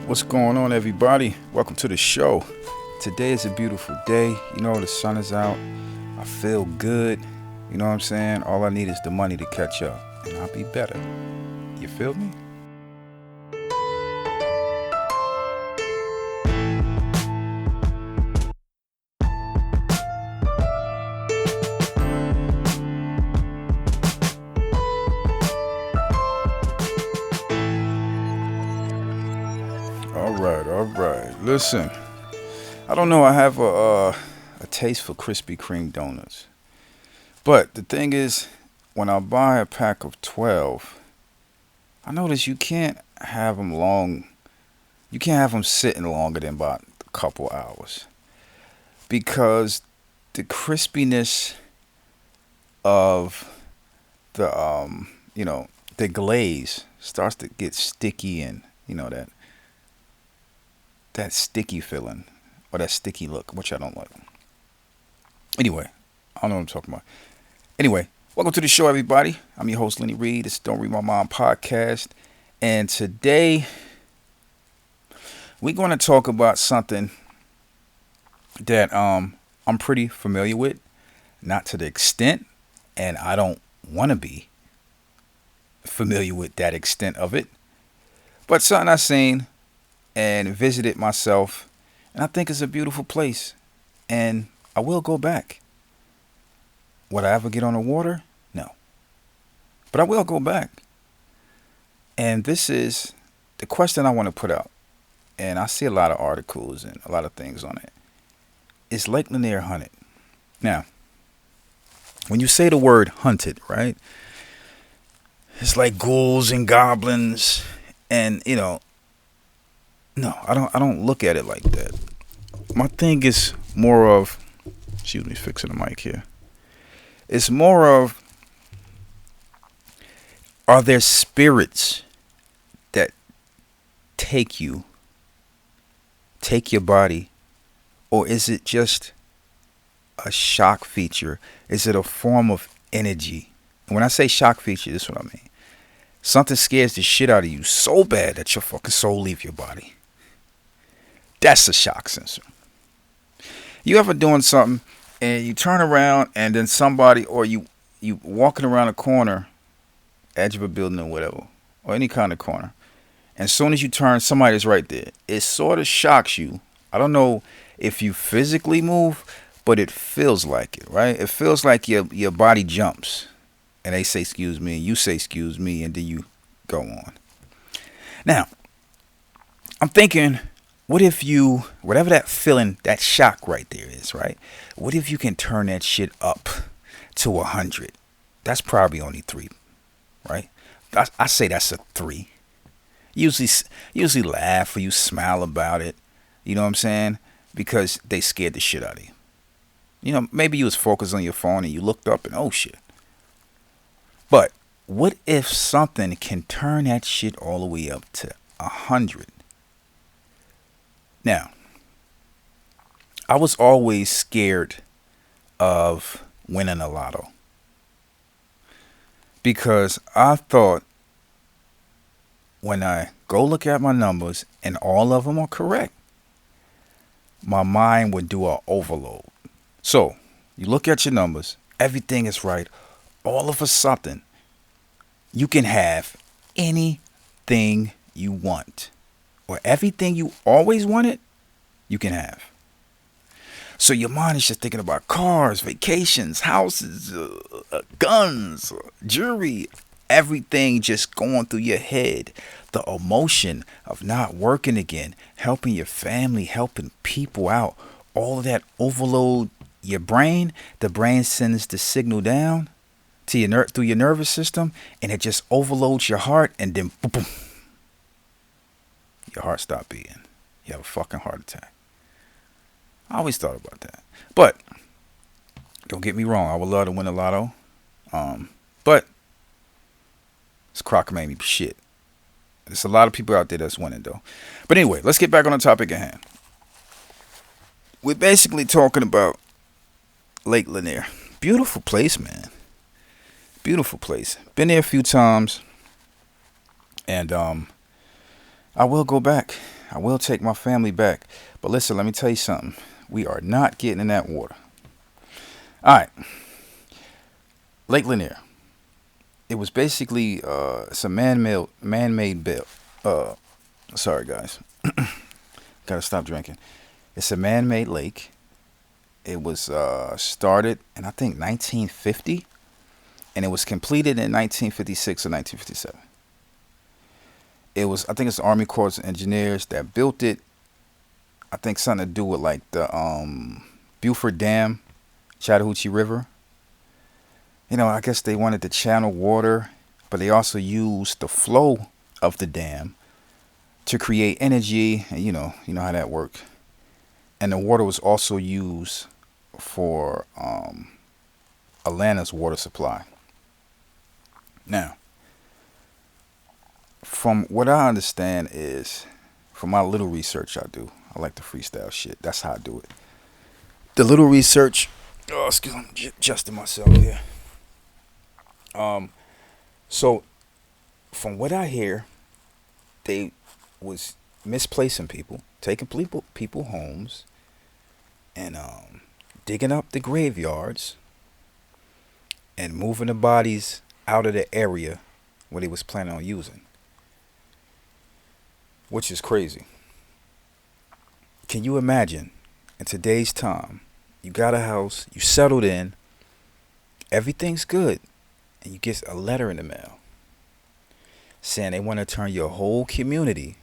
What's going on, everybody? Welcome to the show. Today is a beautiful day. The sun is out. I feel good. You know what I'm saying? All I need is the money to catch up, and I'll be better. You feel me? All right, all right. Listen, I don't know. I have a taste for Krispy Kreme donuts, but the thing is, when I buy a pack of 12, I notice you can't have them long. You can't have them sitting longer than about a couple hours because the crispiness of the the glaze starts to get sticky, and that sticky feeling or that sticky look, which I don't like. Anyway, I don't know what I'm talking about. Anyway, welcome to the show, everybody. I'm your host, Lenny Reed. It's Don't Read My Mind podcast, and today we're going to talk about something that I'm pretty familiar with, not to the extent, and I don't want to be familiar with that extent of it, but something I seen and visited myself, and I think it's a beautiful place, and I will go back. Would I ever get on the water? No, but I will go back. And this is the question I want to put out, and I see a lot of articles and a lot of things on it. Is Lake Lanier haunted? Now, when you say the word hunted, right, it's like ghouls and goblins, and no, I don't look at it like that. My thing is more of, excuse me, fixing the mic here. It's more of, are there spirits that take your body, or is it just a shock feature? Is it a form of energy? And when I say shock feature, this is what I mean. Something scares the shit out of you so bad that your fucking soul leave your body. That's a shock sensor. You ever doing something and you turn around and then somebody, or you walking around a corner, edge of a building or whatever, or any kind of corner, and as soon as you turn, somebody's right there. It sort of shocks you. I don't know if you physically move, but it feels like it, right? It feels like your body jumps, and they say excuse me, and you say excuse me, and then you go on. Now, I'm thinking, what if you, whatever that feeling, that shock right there is, right? What if you can turn that shit up to 100? That's probably only 3, right? I say that's a 3. Usually laugh or you smile about it. You know what I'm saying? Because they scared the shit out of you. Maybe you was focused on your phone and you looked up and oh shit. But what if something can turn that shit all the way up to 100? Now, I was always scared of winning a lotto because I thought when I go look at my numbers and all of them are correct, my mind would do an overload. So, you look at your numbers, everything is right. All of a sudden, you can have anything you want, or everything you always wanted, you can have. So your mind is just thinking about cars, vacations, houses, guns, jewelry, everything just going through your head. The emotion of not working again, helping your family, helping people out, all of that overload your brain. The brain sends the signal down to your through your nervous system, and it just overloads your heart, and then boom, boom, your heart stops beating. You have a fucking heart attack. I always thought about that, but don't get me wrong. I would love to win a lotto, but this crock made me shit. There's a lot of people out there that's winning though. But anyway, let's get back on the topic at hand. We're basically talking about Lake Lanier. Beautiful place, man. Beautiful place. Been there a few times, and I will go back. I will take my family back. But listen, let me tell you something. We are not getting in that water. All right, Lake Lanier. It was basically it's a man-made bill. Sorry guys, gotta stop drinking. It's a man-made lake. It was started in I think 1950, and it was completed in 1956 or 1957. It was, I think it's the Army Corps of Engineers that built it. I think something to do with like the Beaufort Dam, Chattahoochee River. You know, I guess they wanted to channel water, but they also used the flow of the dam to create energy, and you know how that worked. And the water was also used for Atlanta's water supply. Now, from what I understand is, from my little research I do, I like to freestyle shit. That's how I do it. The little research. Oh, excuse me, I'm adjusting myself here. So from what I hear, they was misplacing people, taking people homes, and digging up the graveyards and moving the bodies out of the area where they was planning on using, which is crazy. Can you imagine in today's time, you got a house, you settled in, everything's good, and you get a letter in the mail saying they want to turn your whole community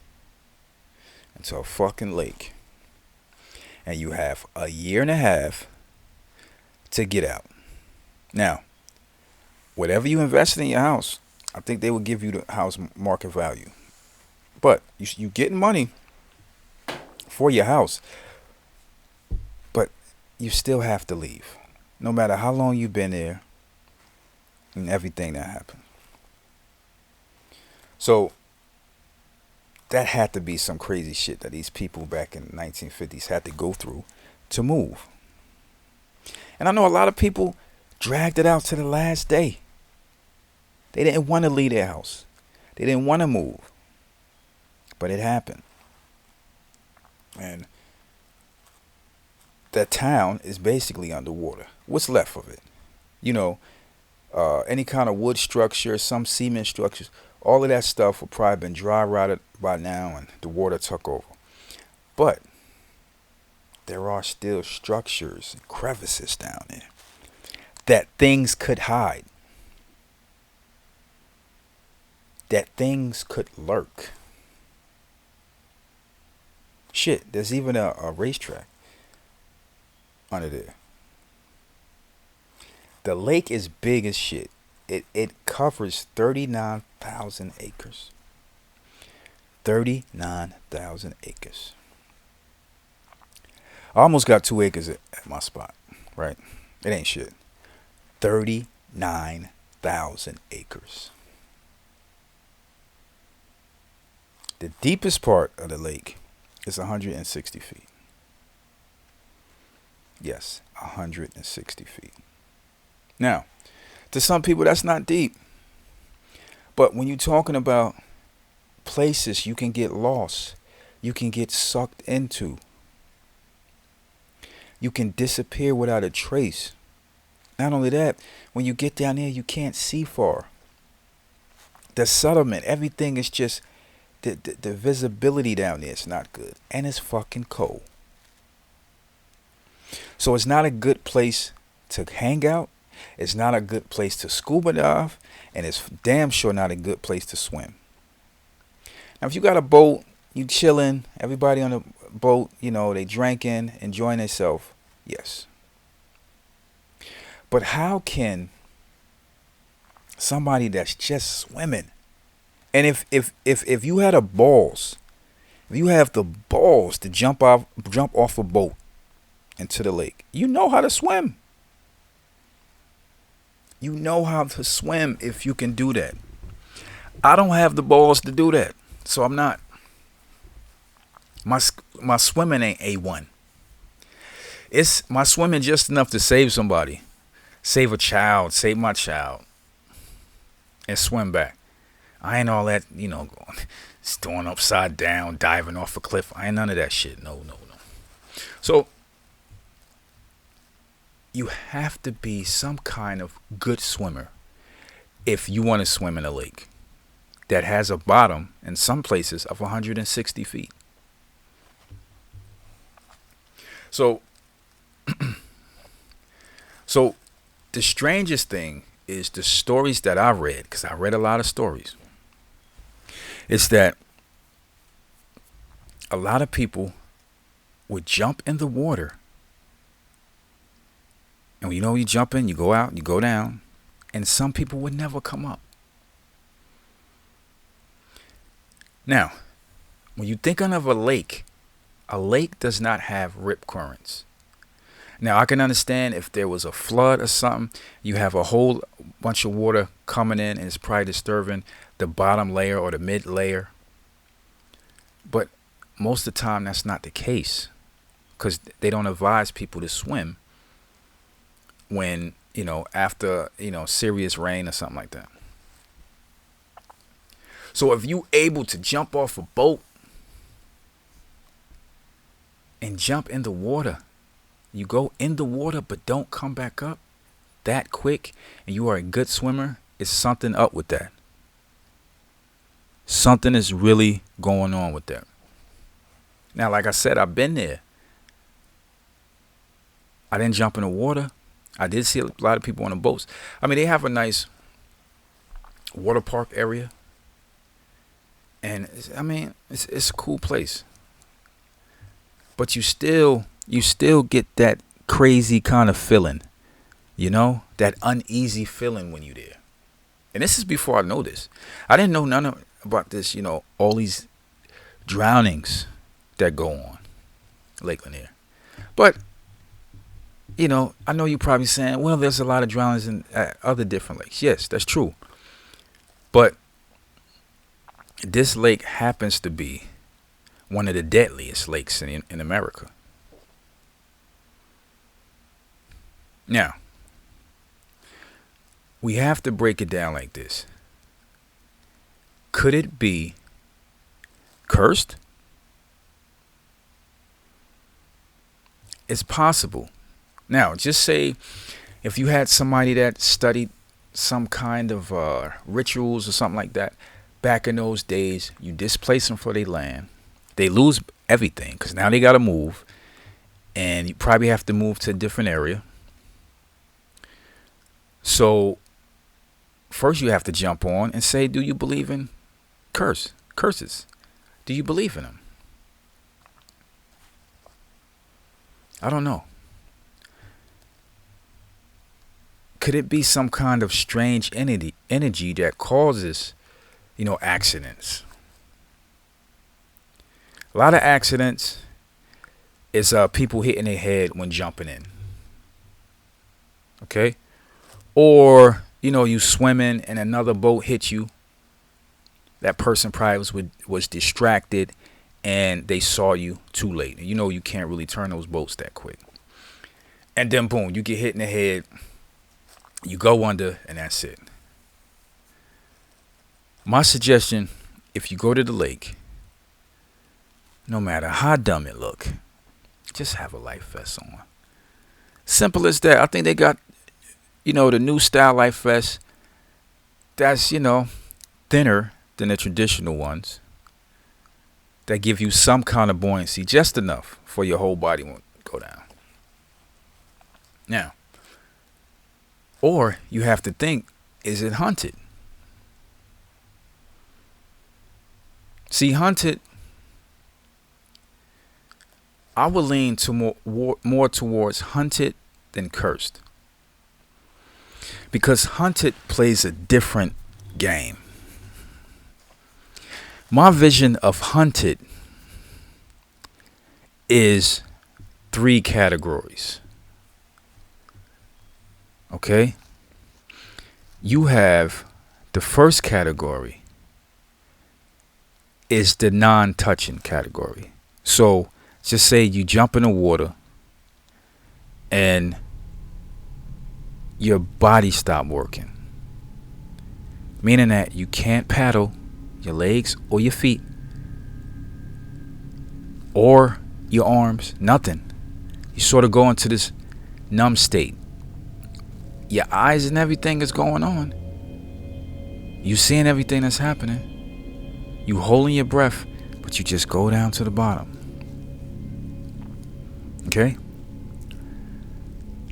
into a fucking lake, and you have a year and a half to get out. Now, whatever you invested in your house, I think they will give you the house market value, but you getting money for your house, but you still have to leave, no matter how long you've been there and everything that happened. So that had to be some crazy shit that these people back in the 1950s had to go through to move. And I know a lot of people dragged it out to the last day. They didn't want to leave their house. They didn't want to move. But it happened. And that town is basically underwater. What's left of it? You know, any kind of wood structure, some cement structures, all of that stuff would probably been dry rotted by now and the water took over. But there are still structures and crevices down there that things could hide, that things could lurk. Shit, there's even a racetrack under there. The lake is big as shit. It covers 39,000 acres. 39,000 acres. I almost got 2 acres at my spot, right? It ain't shit. 39,000 acres. The deepest part of the lake is 160 feet. Yes, 160 feet. Now, to some people, that's not deep. But when you're talking about places you can get lost, you can get sucked into, you can disappear without a trace. Not only that, when you get down there, you can't see far. The settlement, everything is just, the visibility down there is not good. And it's fucking cold. So it's not a good place to hang out. It's not a good place to scuba dive, and it's damn sure not a good place to swim. Now, if you got a boat, you chilling, everybody on the boat, you know, they drinking, enjoying themselves, yes. But how can somebody that's just swimming, and if you had a balls, if you have the balls to jump off a boat into the lake, you know how to swim. You know how to swim if you can do that. I don't have the balls to do that, so I'm not. My swimming ain't A1. It's my swimming just enough to save somebody, save a child, save my child, and swim back. I ain't all that, going, throwing upside down, diving off a cliff. I ain't none of that shit. No, no, no. So you have to be some kind of good swimmer if you want to swim in a lake that has a bottom in some places of 160 feet. So, so the strangest thing is the stories that I read, because I read a lot of stories, is that a lot of people would jump in the water. And you jump in, you go out, you go down, and some people would never come up. Now, when you think of a lake does not have rip currents. Now, I can understand if there was a flood or something, you have a whole bunch of water coming in and it's probably disturbing the bottom layer or the mid layer. But most of the time, that's not the case, because they don't advise people to swim when, after, serious rain or something like that. So if you able to jump off a boat and jump in the water, you go in the water but don't come back up that quick, and you are a good swimmer, it's something up with that. Something is really going on with that. Now, like I said, I've been there. I didn't jump in the water. I did see a lot of people on the boats. I mean, they have a nice water park area. And it's a cool place. But you still get that crazy kind of feeling, that uneasy feeling when you're there. And this is before I know this. I didn't know none about this, all these drownings that go on Lake Lanier. But, I know you're probably saying, well, there's a lot of drownings in other different lakes. Yes, that's true. But this lake happens to be one of the deadliest lakes in America. Now, we have to break it down like this. Could it be cursed? It's possible. Now, just say if you had somebody that studied some kind of rituals or something like that, back in those days, you displace them for their land. They lose everything because now they got to move, and you probably have to move to a different area. So first you have to jump on and say, do you believe in curses? Do you believe in them? I don't know. Could it be some kind of strange energy that causes, accidents? A lot of accidents is people hitting their head when jumping in. Okay? Or, you swimming and another boat hit you. That person probably was distracted and they saw you too late. And you can't really turn those boats that quick. And then boom, you get hit in the head. You go under, and that's it. My suggestion, if you go to the lake, no matter how dumb it look, just have a life vest on. Simple as that. I think they got, the new style life vest that's, thinner than the traditional ones, that give you some kind of buoyancy, just enough for your whole body won't go down. Now, or you have to think, is it hunted? See, hunted, I would lean to more towards hunted than cursed. Because hunted plays a different game. My vision of hunted is 3 categories. Okay? You have the first category is the non-touching category. So just say you jump in the water and your body stop working. meaning that you can't paddle your legs or your feet or your arms, nothing. You sort of go into this numb state. Your eyes and everything is going on. You seeing everything that's happening. You holding your breath, but you just go down to the bottom. Okay?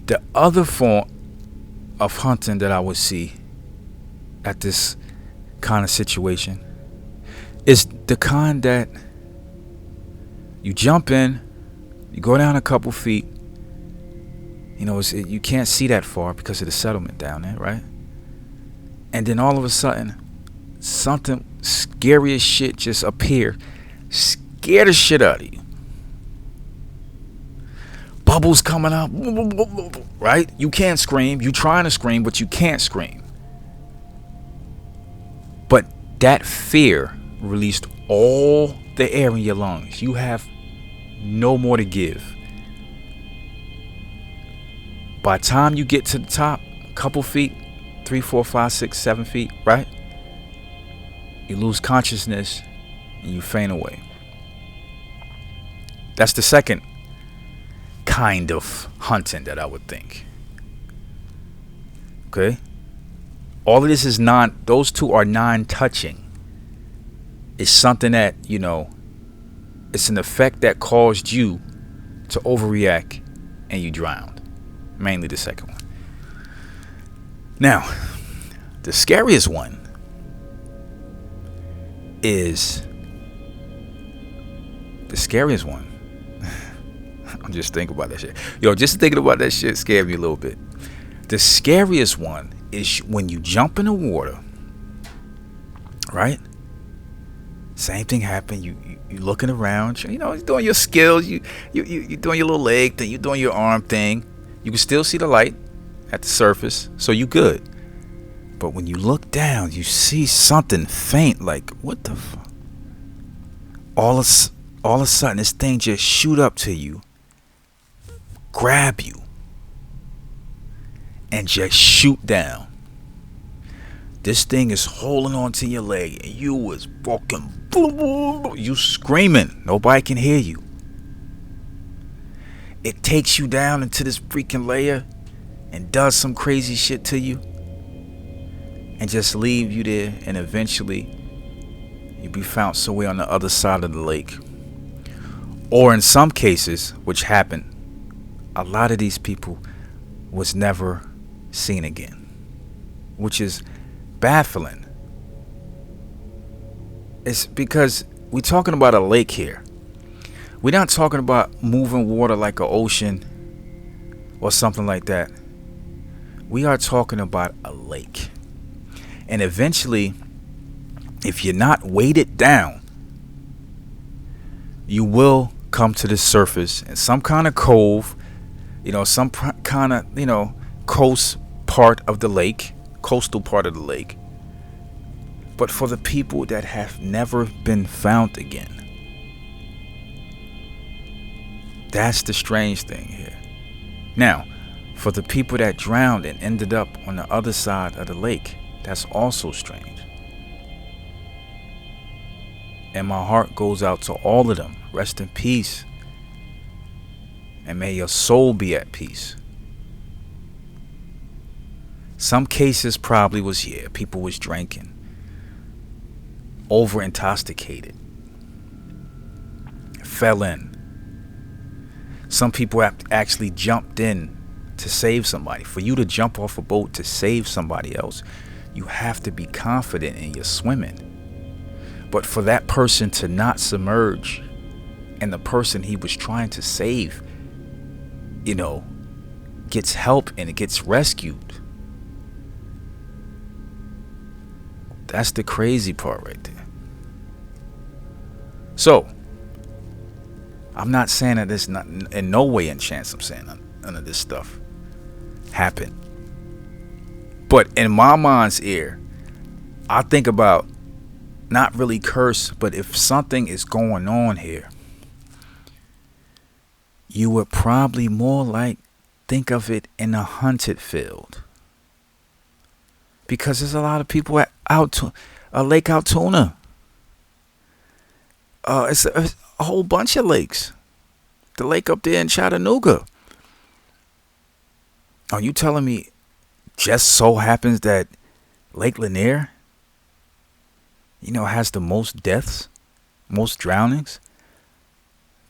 The other form of hunting that I would see at this kind of situation is the kind that you jump in, you go down a couple feet. You know, you can't see that far because of the settlement down there, right? And then all of a sudden, something scary as shit just appear, scare the shit out of you. Bubbles coming up, right? You can't scream. You trying to scream, but you can't scream. But that fear released all the air in your lungs. You have no more to give. By the time you get to the top, a couple feet, 3, 4, 5, 6, 7 feet, right? You lose consciousness and you faint away. That's the second kind of hunting that I would think. Okay? All of this is those two are non-touching. It's something that, it's an effect that caused you to overreact and you drowned. Mainly the second one. Now, the scariest one is I'm just thinking about that shit. Just thinking about that shit scared me a little bit. The scariest one is when you jump in the water, right? Same thing happened. You looking around. You're doing your skills. You doing your little leg thing. You doing your arm thing. You can still see the light at the surface, so you good. But when you look down, you see something faint. Like, what the fuck? All of a sudden, this thing just shoot up to you, grab you, and just shoot down. This thing is holding on to your leg, and you was fucking, you screaming. Nobody can hear you. It takes you down into this freaking layer and does some crazy shit to you and just leave you there, and eventually you'll be found somewhere on the other side of the lake. Or in some cases, which happened, a lot of these people was never seen again, which is baffling. It's because we're talking about a lake here. We're not talking about moving water like an ocean or something like that. We are talking about a lake. And eventually, if you're not weighted down, you will come to the surface in some kind of cove, some kind of, coastal part of the lake. But for the people that have never been found again, that's the strange thing here. Now, for the people that drowned and ended up on the other side of the lake, that's also strange. And my heart goes out to all of them. Rest in peace. And may your soul be at peace. Some cases probably was, people was drinking, over intoxicated, fell in. Some people have actually jumped in to save somebody. For you to jump off a boat to save somebody else, you have to be confident in your swimming. But for that person to not submerge, and the person he was trying to save, gets help and it gets rescued. That's the crazy part right there. So, I'm not saying that this not in no way in chance. I'm saying none of this stuff happened. But in my mind's ear, I think about not really curse, but if something is going on here, you would probably more like think of it in a hunted field. Because there's a lot of people Lake Altoona. It's a whole bunch of lakes. The lake up there in Chattanooga. Are you telling me just so happens that Lake Lanier, has the most deaths, most drownings,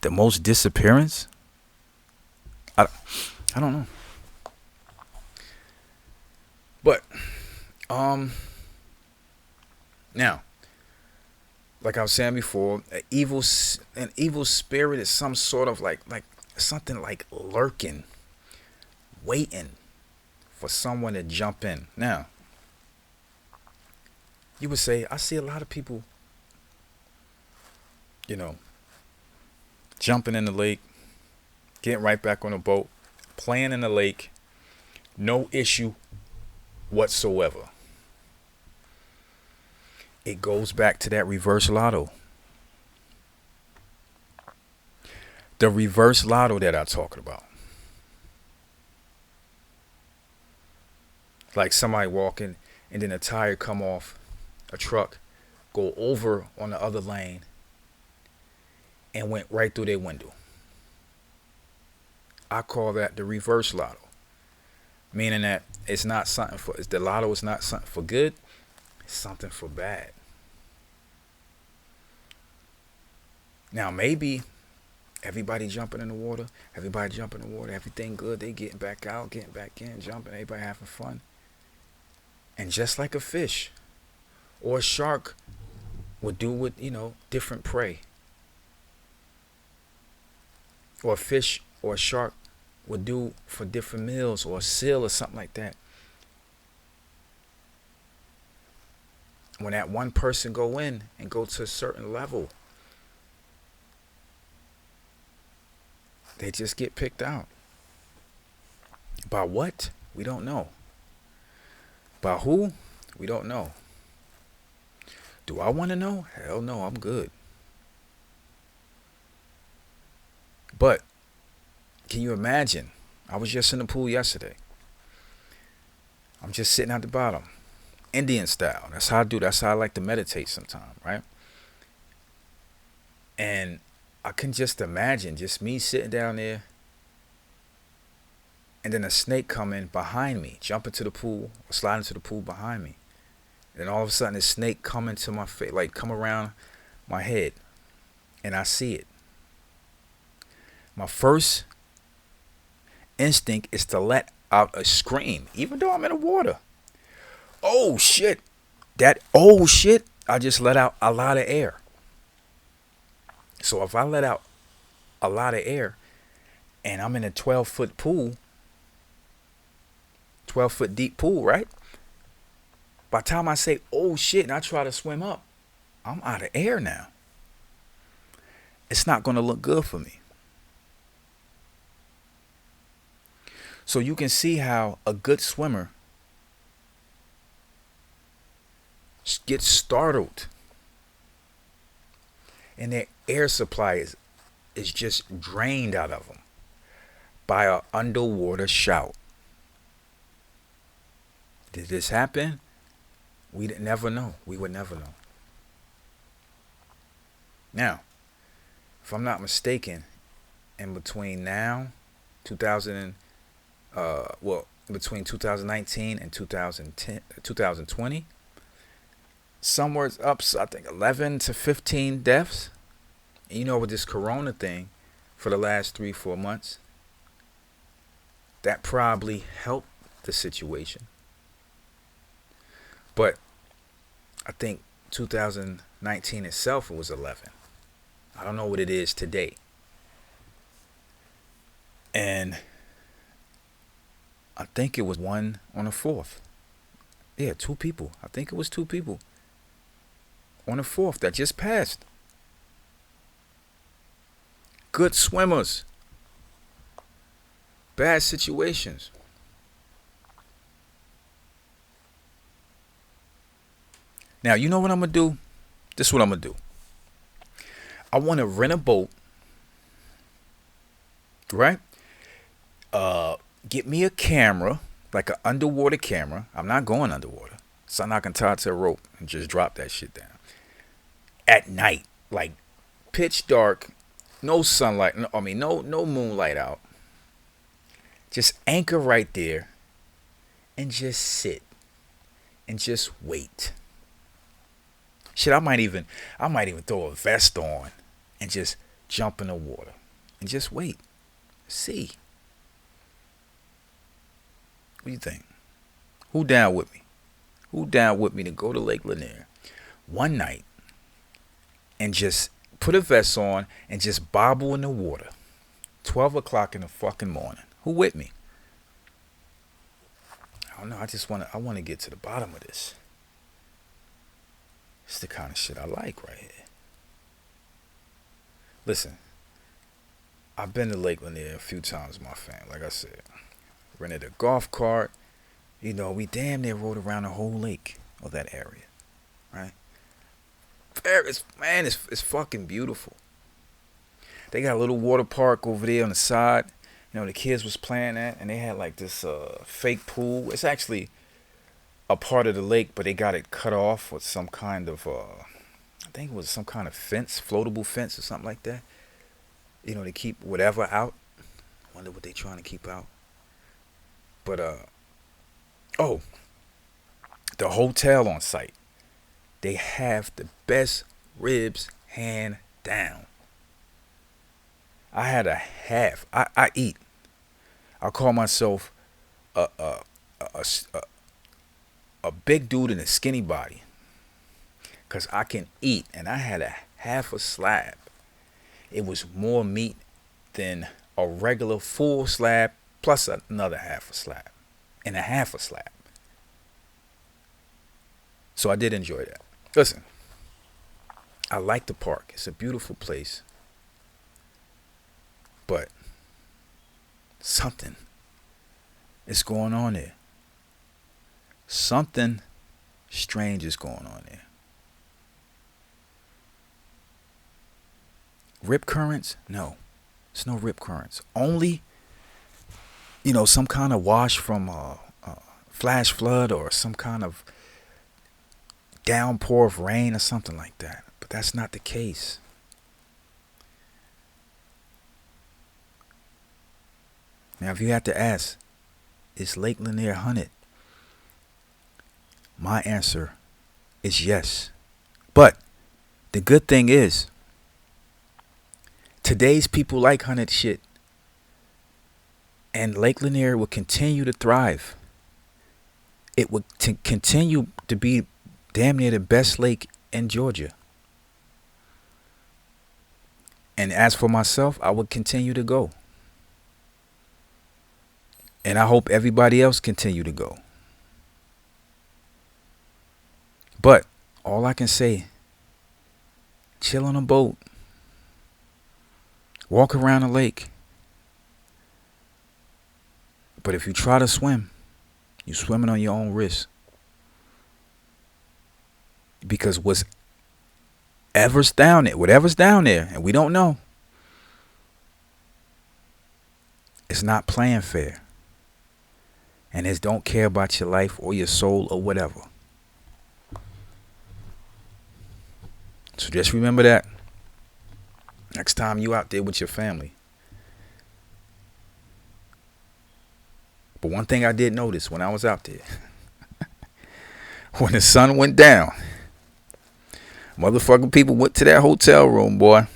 the most disappearance? I, I don't know. But now, like I was saying before, an evil spirit is some sort of like something like lurking, waiting for someone to jump in. Now, you would say I see a lot of people, you know, jumping in the lake, getting right back on the boat, playing in the lake, no issue whatsoever. It goes back to that reverse lotto. The reverse lotto that I'm talking about. Like somebody walking and then a tire come off a truck, go over on the other lane and went right through their window. I call that the reverse lotto. Meaning that it's not something for, the lotto is not something for good, it's something for bad. Now maybe everybody jumping in the water, everything good, they getting back out, getting back in, jumping, everybody having fun. And just like a fish or a shark would do with, different prey. Or a fish or a shark would do for different meals, or a seal or something like that. When that one person go in and go to a certain level, they just get picked out. By what? We don't know. By who? We don't know. Do I want to know? Hell no, I'm good. But can you imagine? I was just in the pool yesterday. I'm just sitting at the bottom, Indian style. That's how I do. That's how I like to meditate sometimes, right? And I can just imagine just me sitting down there, and then a snake come in behind me, jump into the pool, or slide into the pool behind me. And then all of a sudden, this snake come into my face, like come around my head, and I see it. My first instinct is to let out a scream, even though I'm in the water. Oh shit! I just let out a lot of air. So if I let out a lot of air, and I'm in a 12-foot pool, 12-foot deep pool, right? By the time I say, oh shit, and I try to swim up, I'm out of air now. It's not going to look good for me. So you can see how a good swimmer gets startled, and their air supply is just drained out of them by an underwater shout. Did this happen? We'd never know. We would never know. Now, if I'm not mistaken, in between now, between 2019 and 2020, somewhere up, I think 11 to 15 deaths. And with this corona thing for the last 3-4 months, that probably helped the situation. But I think 2019 itself, it was 11. I don't know what it is today. And I think it was one on the 4th. Yeah, 2 people. I think it was 2 people on the 4th that just passed. Good swimmers. Bad situations. Now, you know what I'm going to do? This is what I'm going to do. I want to rent a boat, right? Get me a camera, like an underwater camera. I'm not going underwater. So I can tie it to a rope and just drop that shit down. At night, like pitch dark, no sunlight. No moonlight out. Just anchor right there and just sit and just wait. Shit, I might even throw a vest on and just jump in the water and just wait. See. What do you think? Who down with me? Who down with me to go to Lake Lanier one night and just put a vest on and just bobble in the water? 12 o'clock in the fucking morning. Who with me? I don't know. I want to get to the bottom of this. It's the kind of shit I like right here. Listen, I've been to Lake Lanier a few times with my fam. Like I said, rented a golf cart. You know, we damn near rode around the whole lake of that area, right? It's fucking beautiful. They got a little water park over there on the side. You know, the kids was playing at, and they had like this fake pool. It's actually a part of the lake, but they got it cut off with some kind of, I think it was some kind of fence, floatable fence or something like that. You know, to keep whatever out. I wonder what they trying to keep out. But, the hotel on site. They have the best ribs, hand down. I had a half. I eat. I call myself a big dude in a skinny body, cause I can eat, and I had a half a slab. It was more meat than a regular full slab plus another half a slab and a half a slab. So I did enjoy that. Listen, I like the park. It's a beautiful place. But something is going on there. Something strange is going on there. Rip currents? No. There's no rip currents. Only, some kind of wash from a flash flood or some kind of downpour of rain or something like that. But that's not the case. Now, if you had to ask, is Lake Lanier haunted? My answer is yes. But the good thing is, today's people like haunted shit. And Lake Lanier will continue to thrive. It will continue to be damn near the best lake in Georgia. And as for myself, I would continue to go. And I hope everybody else continue to go. But all I can say, chill on a boat. Walk around the lake. But if you try to swim, you're swimming on your own risk. Because whatever's down there, and we don't know, it's not playing fair. And it don't care about your life or your soul or whatever. So just remember that. Next time you out there with your family. But one thing I did notice when I was out there, when the sun went down, motherfucking people went to that hotel room, boy.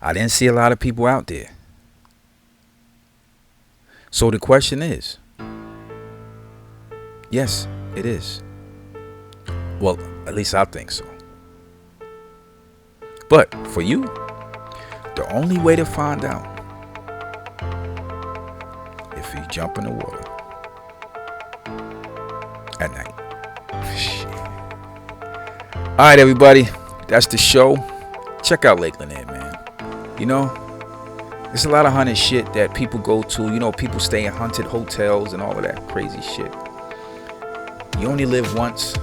I didn't see a lot of people out there. So the question is, yes, it is. Well, at least I think so. But for you, the only way to find out if you jump in the water at night. Shit. All right, everybody, that's the show. Check out Lake Lanier, man. There's a lot of haunted shit that people go to. People stay in haunted hotels and all of that crazy shit. You only live once,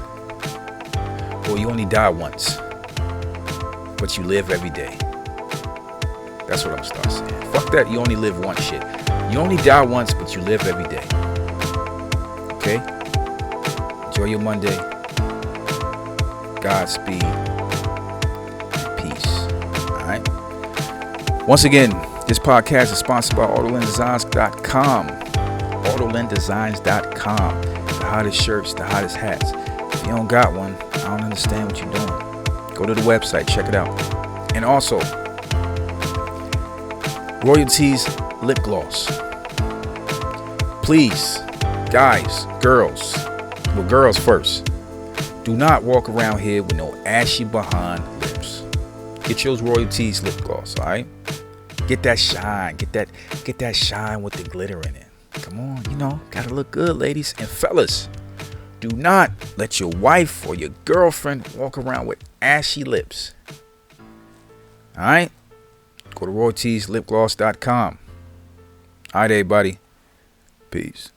or you only die once, but you live every day. That's what I'm starting to say. Fuck that, you only live once shit. You only die once, but you live every day. Okay? Enjoy your Monday. Godspeed. Peace. Alright. Once again, this podcast is sponsored by AutoLendDesigns.com. AutoLendDesigns.com. The hottest shirts, the hottest hats. If you don't got one, I don't understand what you're doing. Go to the website, check it out. And also, Royalties Lip Gloss. Please, guys, girls, well, girls first, do not walk around here with no ashy behind lips. Get your Royalties Lip Gloss, all right? Get that shine, get that shine with the glitter in it. Come on, gotta look good, ladies and fellas. Do not let your wife or your girlfriend walk around with ashy lips. All right? Go to RoyaltiesLipGloss.com. All right, everybody. Peace.